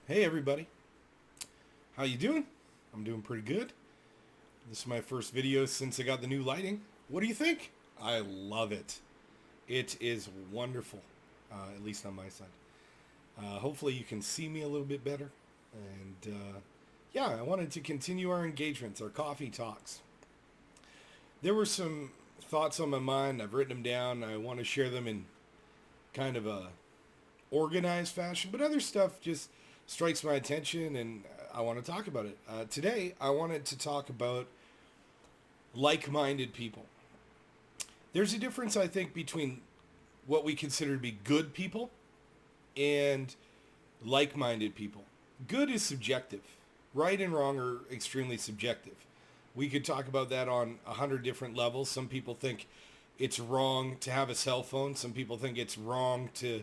Hey everybody, how you doing? I'm doing pretty good. This is my first video since I got the new lighting. What do you think? I love it. It is wonderful, at least on my side. Hopefully you can see me a little bit better. And yeah, I wanted to continue our engagements, our coffee talks. There were some thoughts on my mind. I've written them down. I want to share them in kind of a organized fashion, but other stuff just strikes my attention and I want to talk about it. Today, I wanted to talk about like-minded people. There's a difference, I think, between what we consider to be good people and like-minded people. Good is subjective. Right and wrong are extremely subjective. We could talk about that on 100 different levels. Some people think it's wrong to have a cell phone. Some people think it's wrong to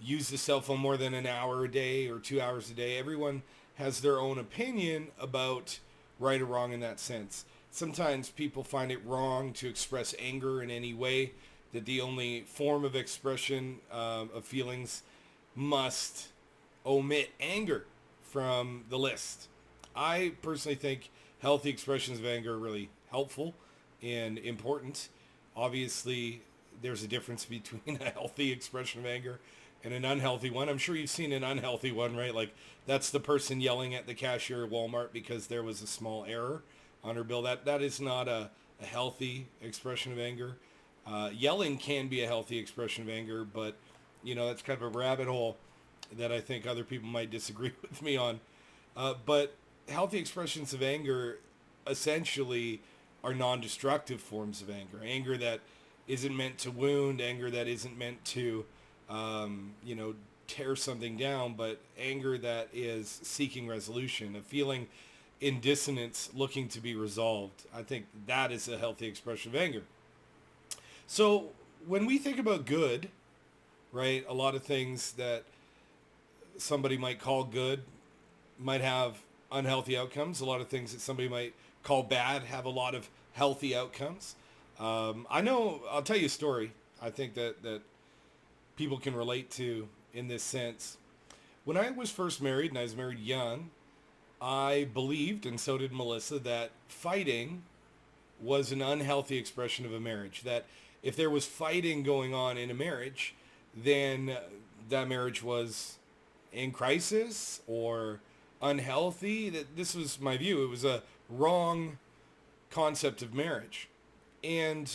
use the cell phone more than an hour a day or 2 hours a day. Everyone has their own opinion about right or wrong in that sense. Sometimes people find it wrong to express anger in any way, that the only form of expression of feelings must omit anger from the list. I personally think healthy expressions of anger are really helpful and important. Obviously, there's a difference between a healthy expression of anger and an unhealthy one. I'm sure you've seen an unhealthy one, right? Like that's the person yelling at the cashier at Walmart because there was a small error on her bill. That is not a healthy expression of anger. Yelling can be a healthy expression of anger, but that's kind of a rabbit hole that I think other people might disagree with me on. But healthy expressions of anger essentially are non-destructive forms of anger. Anger that isn't meant to wound, anger that isn't meant to tear something down, but anger that is seeking resolution, a feeling in dissonance looking to be resolved. I think that is a healthy expression of anger. So when we think about good, right, a lot of things that somebody might call good might have unhealthy outcomes. A lot of things that somebody might call bad have a lot of healthy outcomes. I'll tell you a story I think that people can relate to in this sense. When I was first married, and I was married young, I believed, and so did Melissa, that fighting was an unhealthy expression of a marriage. That if there was fighting going on in a marriage, then that marriage was in crisis or unhealthy. That this was my view. It was a wrong concept of marriage. And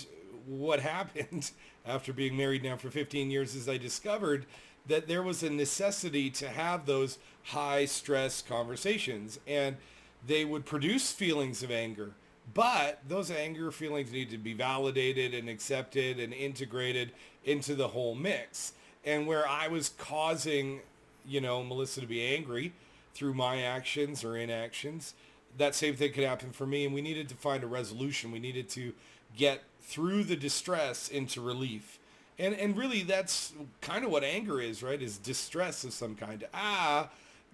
what happened after being married now for 15 years is I discovered that there was a necessity to have those high stress conversations, and they would produce feelings of anger, but those anger feelings need to be validated and accepted and integrated into the whole mix. And where I was causing, Melissa to be angry through my actions or inactions, that same thing could happen for me, and we needed to find a resolution. We needed to get through the distress into relief. And really that's kind of what anger is, right? Is distress of some kind.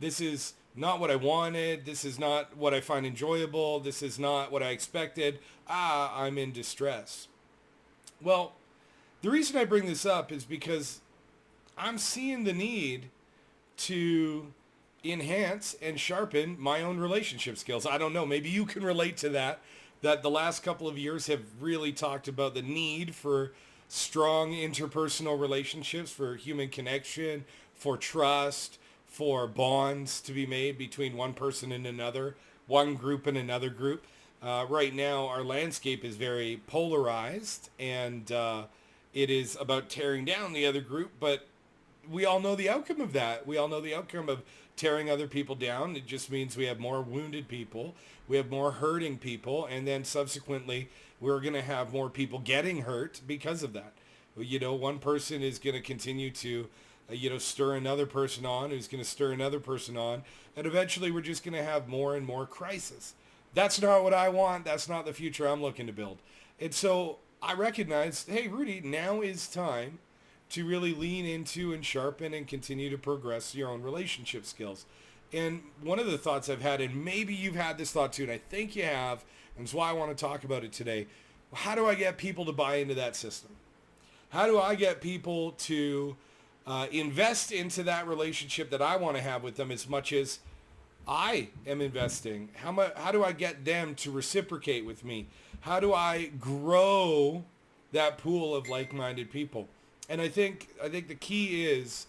This is not what I wanted. This is not what I find enjoyable. This is not what I expected. I'm in distress. Well, the reason I bring this up is because I'm seeing the need to enhance and sharpen my own relationship skills. I don't know, maybe you can relate to that the last couple of years have really talked about the need for strong interpersonal relationships, for human connection, for trust, for bonds to be made between one person and another, one group and another group. Right now, our landscape is very polarized, and it is about tearing down the other group, but we all know the outcome of that. We all know the outcome of tearing other people down. It just means we have more wounded people, we have more hurting people, and then subsequently we're going to have more people getting hurt because of that. One person is going to continue to, stir another person on, who's going to stir another person on, and eventually we're just going to have more and more crisis. That's not what I want. That's not the future I'm looking to build. And so I recognize, hey, Rudy, now is time to really lean into and sharpen and continue to progress your own relationship skills. And one of the thoughts I've had, and maybe you've had this thought too, and I think you have, and that's why I want to talk about it today. How do I get people to buy into that system? How do I get people to invest into that relationship that I want to have with them as much as I am investing. How do I get them to reciprocate with me? How do I grow that pool of like-minded people? And I think the key is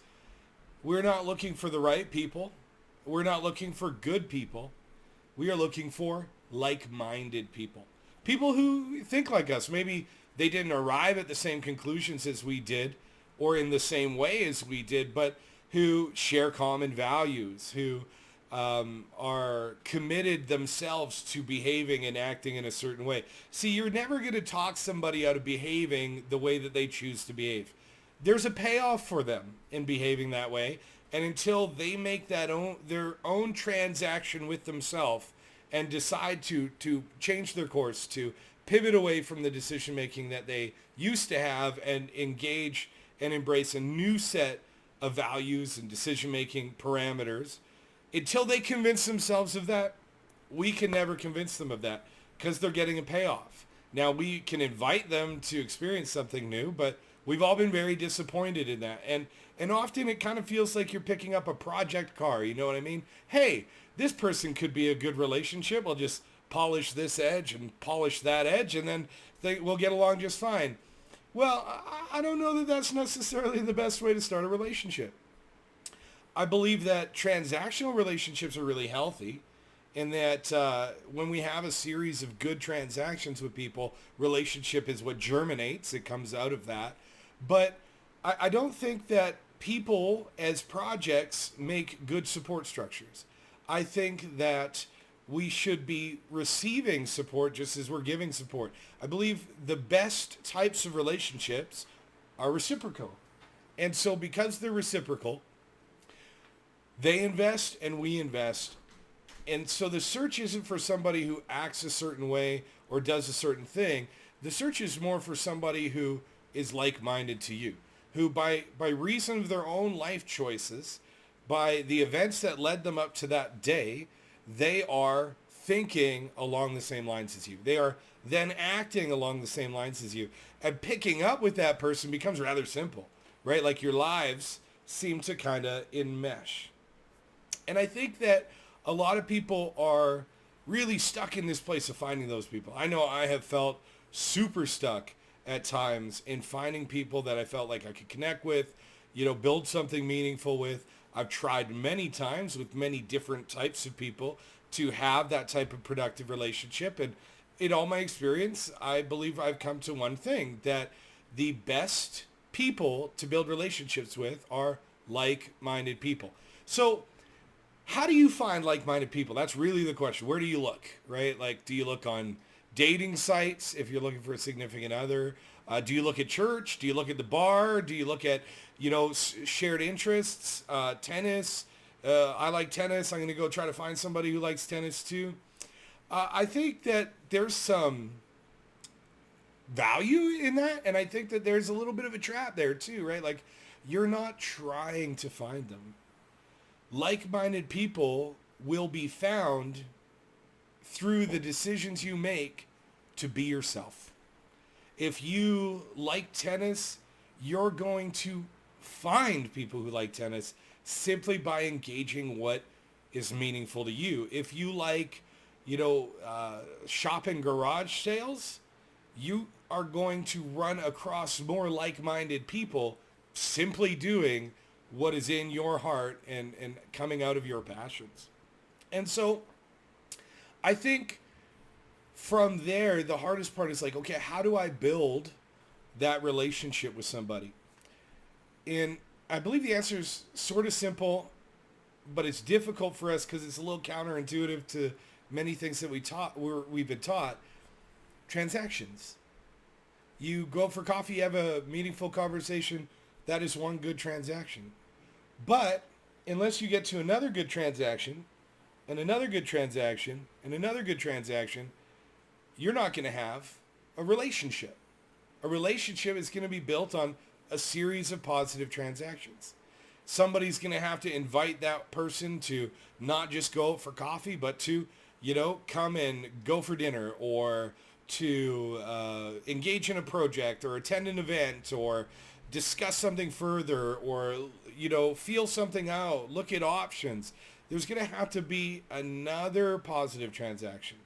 we're not looking for the right people. We're not looking for good people. We are looking for like-minded people. People who think like us. Maybe they didn't arrive at the same conclusions as we did or in the same way as we did, but who share common values, who are committed themselves to behaving and acting in a certain way. See, you're never going to talk somebody out of behaving the way that they choose to behave. There's a payoff for them in behaving that way, and until they make their own transaction with themselves and decide to change their course, to pivot away from the decision making that they used to have and engage and embrace a new set of values and decision making parameters, until they convince themselves of that, we can never convince them of that because they're getting a payoff. Now, we can invite them to experience something new, but we've all been very disappointed in that. And often it kind of feels like you're picking up a project car, you know what I mean? Hey, this person could be a good relationship. We'll just polish this edge and polish that edge, and then we'll get along just fine. Well, I don't know that that's necessarily the best way to start a relationship. I believe that transactional relationships are really healthy, and that when we have a series of good transactions with people, relationship is what germinates. It comes out of that. But I don't think that people as projects make good support structures. I think that we should be receiving support just as we're giving support. I believe the best types of relationships are reciprocal. And so because they're reciprocal, they invest and we invest. And so the search isn't for somebody who acts a certain way or does a certain thing. The search is more for somebody who is like-minded to you, who by reason of their own life choices, by the events that led them up to that day, they are thinking along the same lines as you. They are then acting along the same lines as you. And picking up with that person becomes rather simple, right? Like your lives seem to kind of enmesh. And I think that a lot of people are really stuck in this place of finding those people. I know I have felt super stuck at times in finding people that I felt like I could connect with, build something meaningful with. I've tried many times with many different types of people to have that type of productive relationship. And in all my experience, I believe I've come to one thing, that the best people to build relationships with are like-minded people. So how do you find like-minded people? That's really the question. Where do you look, right? Like, do you look on dating sites if you're looking for a significant other? Do you look at church? Do you look at the bar? Do you look at, shared interests, tennis? I like tennis. I'm going to go try to find somebody who likes tennis too. I think that there's some value in that. And I think that there's a little bit of a trap there too, right? Like, you're not trying to find them. Like-minded people will be found through the decisions you make to be yourself. If you like tennis, you're going to find people who like tennis simply by engaging what is meaningful to you. If you like, shopping garage sales, you are going to run across more like-minded people simply doing what is in your heart and coming out of your passions. And so I think from there, the hardest part is like, okay, how do I build that relationship with somebody? And I believe the answer is sort of simple, but it's difficult for us because it's a little counterintuitive to many things that we've been taught. Transactions. You go for coffee, you have a meaningful conversation. That is one good transaction. But unless you get to another good transaction and another good transaction and another good transaction, you're not going to have a relationship. A relationship is going to be built on a series of positive transactions. Somebody's going to have to invite that person to not just go for coffee, but to, come and go for dinner, or to engage in a project or attend an event or discuss something further, or feel something out, look at options, there's going to have to be another positive transaction.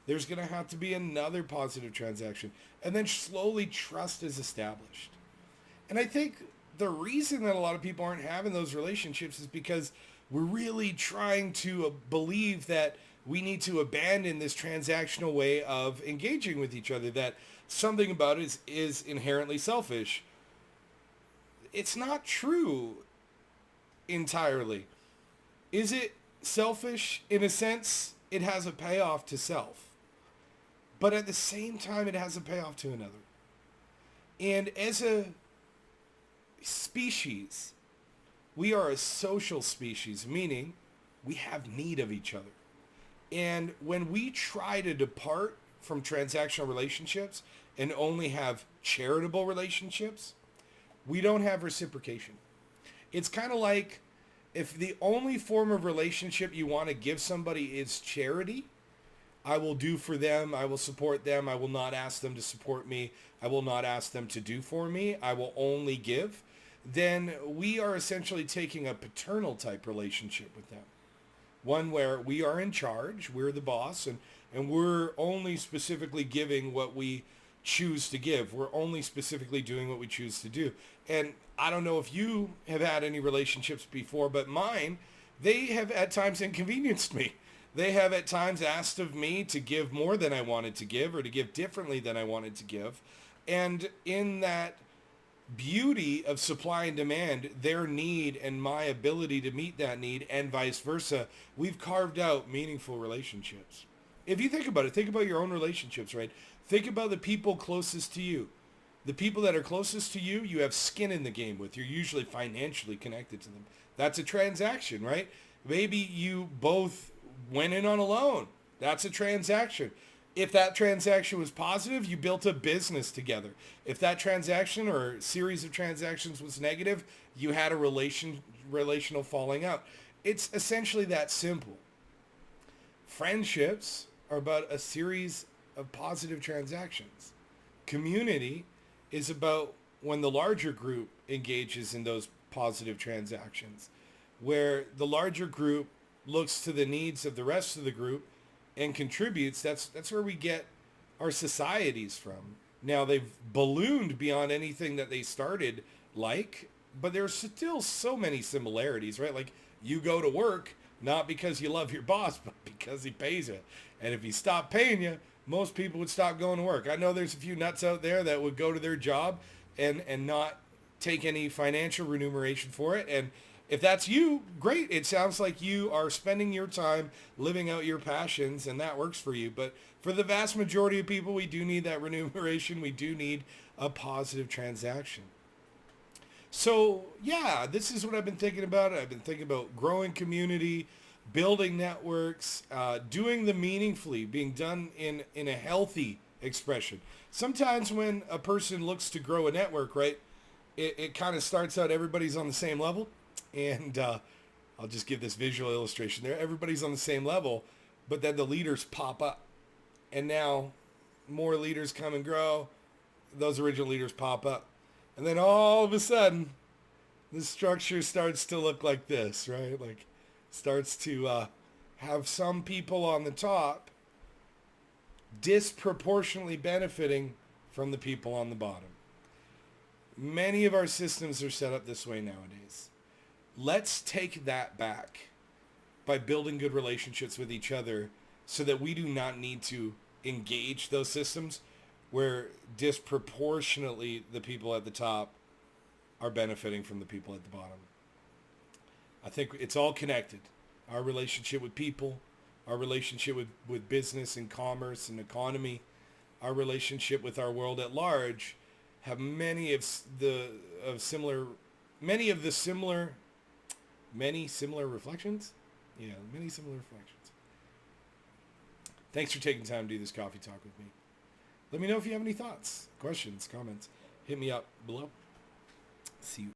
There's going to have to be another positive transaction. And then slowly trust is established. And I think the reason that a lot of people aren't having those relationships is because we're really trying to believe that we need to abandon this transactional way of engaging with each other, that something about it is inherently selfish. It's not true entirely. Is it selfish? In a sense, it has a payoff to self. But at the same time, it has a payoff to another. And as a species, we are a social species, meaning we have need of each other. And when we try to depart from transactional relationships and only have charitable relationships, we don't have reciprocation. It's kind of like if the only form of relationship you want to give somebody is charity, I will do for them, I will support them, I will not ask them to support me, I will not ask them to do for me, I will only give, then we are essentially taking a paternal type relationship with them. One where we are in charge, we're the boss, and we're only specifically giving what we choose to give. We're only specifically doing what we choose to do. And I don't know if you have had any relationships before, but mine, they have at times inconvenienced me. They have at times asked of me to give more than I wanted to give, or to give differently than I wanted to give. And in that beauty of supply and demand, their need and my ability to meet that need, and vice versa, we've carved out meaningful relationships. If you think about it, think about your own relationships, right? Think about the people closest to you. The people that are closest to you, you have skin in the game with. You're usually financially connected to them. That's a transaction, right? Maybe you both went in on a loan. That's a transaction. If that transaction was positive, you built a business together. If that transaction or series of transactions was negative, you had a relational falling out. It's essentially that simple. Friendships are about a series of positive transactions. Community is about when the larger group engages in those positive transactions, where the larger group looks to the needs of the rest of the group and contributes. That's where we get our societies from. Now, they've ballooned beyond anything that they started like, but there's still so many similarities, right? Like, you go to work not because you love your boss, but because he pays you. And if he stopped paying you, most people would stop going to work. I know there's a few nuts out there that would go to their job and not take any financial remuneration for it. And if that's you, great. It sounds like you are spending your time living out your passions, and that works for you. But for the vast majority of people, we do need that remuneration. We do need a positive transaction. So, yeah, this is what I've been thinking about. I've been thinking about growing community, building networks, doing them meaningfully, being done in a healthy expression. Sometimes when a person looks to grow a network, right, it kind of starts out everybody's on the same level. And I'll just give this visual illustration there. Everybody's on the same level, but then the leaders pop up. And now more leaders come and grow. Those original leaders pop up. And then all of a sudden, the structure starts to look like this, right? Like, starts to have some people on the top disproportionately benefiting from the people on the bottom. Many of our systems are set up this way nowadays. Let's take that back by building good relationships with each other so that we do not need to engage those systems where disproportionately the people at the top are benefiting from the people at the bottom. I think it's all connected. Our relationship with people, our relationship with business and commerce and economy, our relationship with our world at large have many similar reflections. Yeah, many similar reflections. Thanks for taking time to do this coffee talk with me. Let me know if you have any thoughts, questions, comments. Hit me up below. See you.